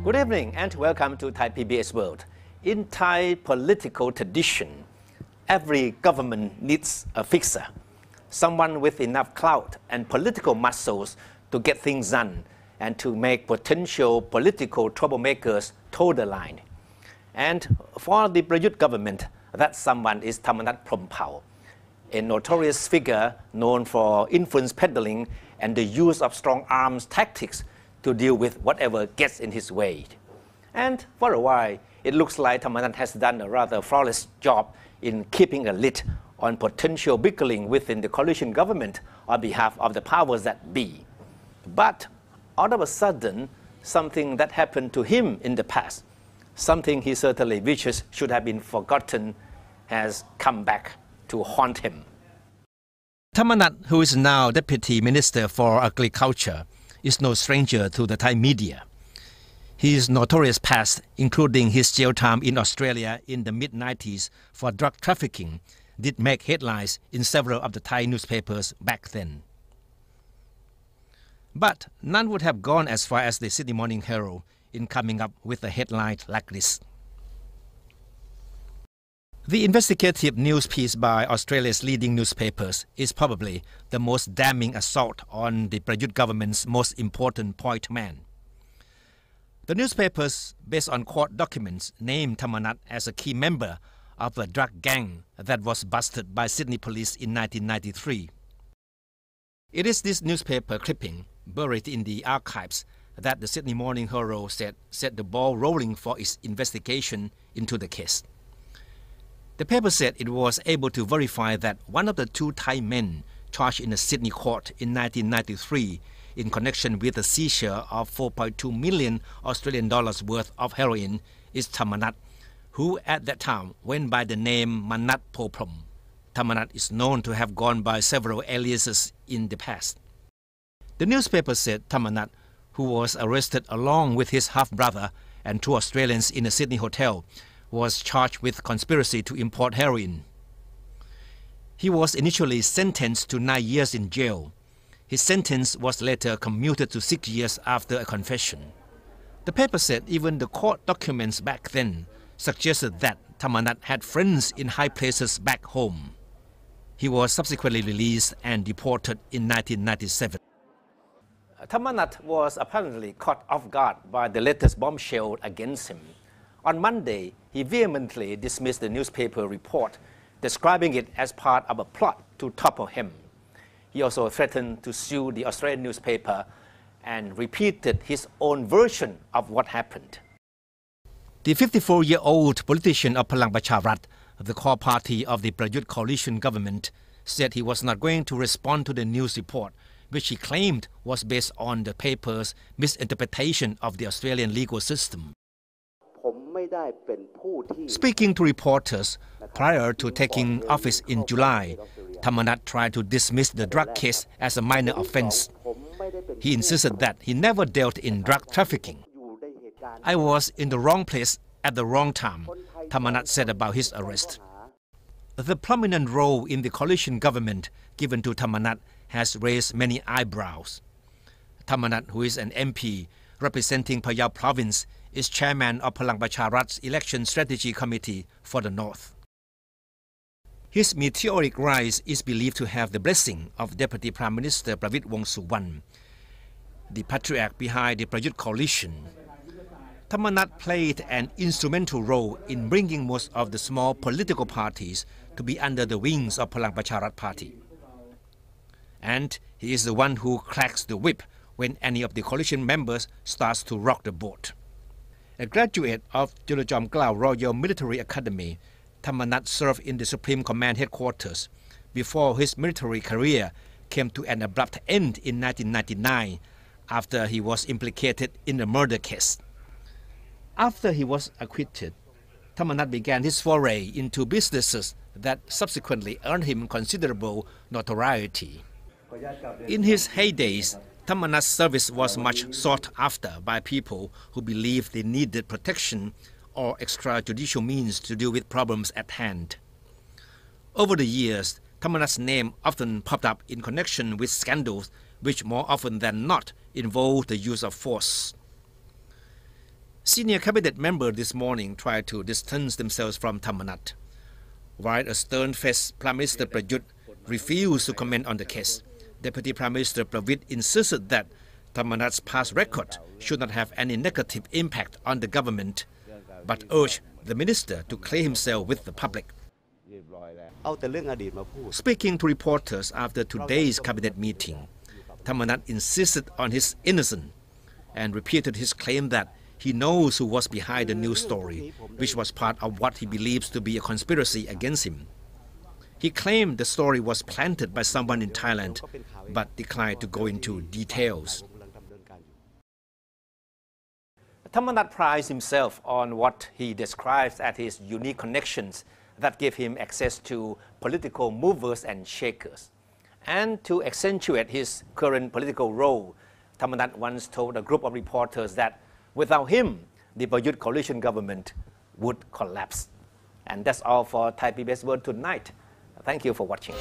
Good evening and welcome to ThaiPBS World. In Thai political tradition, every government needs a fixer, someone with enough clout and political muscles to get things done and to make potential political troublemakers toe the line. And for the Prayut government, that someone is Thammanat Phrompao, a notorious figure known for influence peddling and the use of strong arms tactics to deal with whatever gets in his way. And for a while, it looks like Thammanat has done a rather flawless job in keeping a lid on potential bickering within the coalition government on behalf of the powers that be. But all of a sudden, something that happened to him in the past, something he certainly wishes should have been forgotten, has come back to haunt him. Thammanat, who is now Deputy Minister for Agriculture, is no stranger to the Thai media. His notorious past, including his jail time in Australia in the mid-90s for drug trafficking, did make headlines in several of the Thai newspapers back then. But none would have gone as far as the Sydney Morning Herald in coming up with a headline like this. The investigative news piece by Australia's leading newspapers is probably the most damning assault on the Prayut government's most important point man. The newspapers, based on court documents, named Thammanat as a key member of a drug gang that was busted by Sydney police in 1993. It is this newspaper clipping, buried in the archives, that the Sydney Morning Herald said set the ball rolling for its investigation into the case. The paper said it was able to verify that one of the two Thai men charged in a Sydney court in 1993 in connection with the seizure of 4.2 million Australian dollars worth of heroin is Thammanat, who at that time went by the name Manat Phoprom. Thammanat is known to have gone by several aliases in the past. The newspaper said Thammanat, who was arrested along with his half-brother and two Australians in a Sydney hotel, was charged with conspiracy to import heroin. He was initially sentenced to 9 years in jail. His sentence was later commuted to 6 years after a confession. The paper said even the court documents back then suggested that Thammanat had friends in high places back home. He was subsequently released and deported in 1997. Thammanat was apparently caught off guard by the latest bombshell against him. On Monday, he vehemently dismissed the newspaper report, describing it as part of a plot to topple him. He also threatened to sue the Australian newspaper and repeated his own version of what happened. The 54-year-old politician of Palang Pracharat, the core party of the Prayut coalition government, said he was not going to respond to the news report, which he claimed was based on the paper's misinterpretation of the Australian legal system. Speaking to reporters prior to taking office in July, Thammanat tried to dismiss the drug case as a minor offense. He insisted that he never dealt in drug trafficking. "I was in the wrong place at the wrong time," Thammanat said about his arrest. The prominent role in the coalition government given to Thammanat has raised many eyebrows. Thammanat, who is an MP representing Phayao province, is chairman of Palang Pracharat's Election Strategy Committee for the North. His meteoric rise is believed to have the blessing of Deputy Prime Minister Pravit Wongsuwan, the patriarch behind the Prayut coalition. Thammanat played an instrumental role in bringing most of the small political parties to be under the wings of Palang Pracharat party. And he is the one who cracks the whip when any of the coalition members starts to rock the boat. A graduate of Julajom Klao Royal Military Academy, Thammanat served in the Supreme Command headquarters before his military career came to an abrupt end in 1999 after he was implicated in a murder case. After he was acquitted, Thammanat began his foray into businesses that subsequently earned him considerable notoriety. In his heydays, Thammanat's service was much sought after by people who believed they needed protection or extrajudicial means to deal with problems at hand. Over the years, Thammanat's name often popped up in connection with scandals which more often than not involved the use of force. Senior cabinet members this morning tried to distance themselves from Thammanat, while a stern-faced Prime Minister Prayut refused to comment on the case. Deputy Prime Minister Pravitt insisted that Thammanat's past record should not have any negative impact on the government, but urged the minister to clear himself with the public. Speaking to reporters after today's cabinet meeting, Thammanat insisted on his innocence and repeated his claim that he knows who was behind the news story, which was part of what he believes to be a conspiracy against him. He claimed the story was planted by someone in Thailand, but declined to go into details. Thammanat prides himself on what he describes as his unique connections that give him access to political movers and shakers. And to accentuate his current political role, Thammanat once told a group of reporters that without him, the Prayut coalition government would collapse. And that's all for ThaiPBS World tonight. Thank you for watching.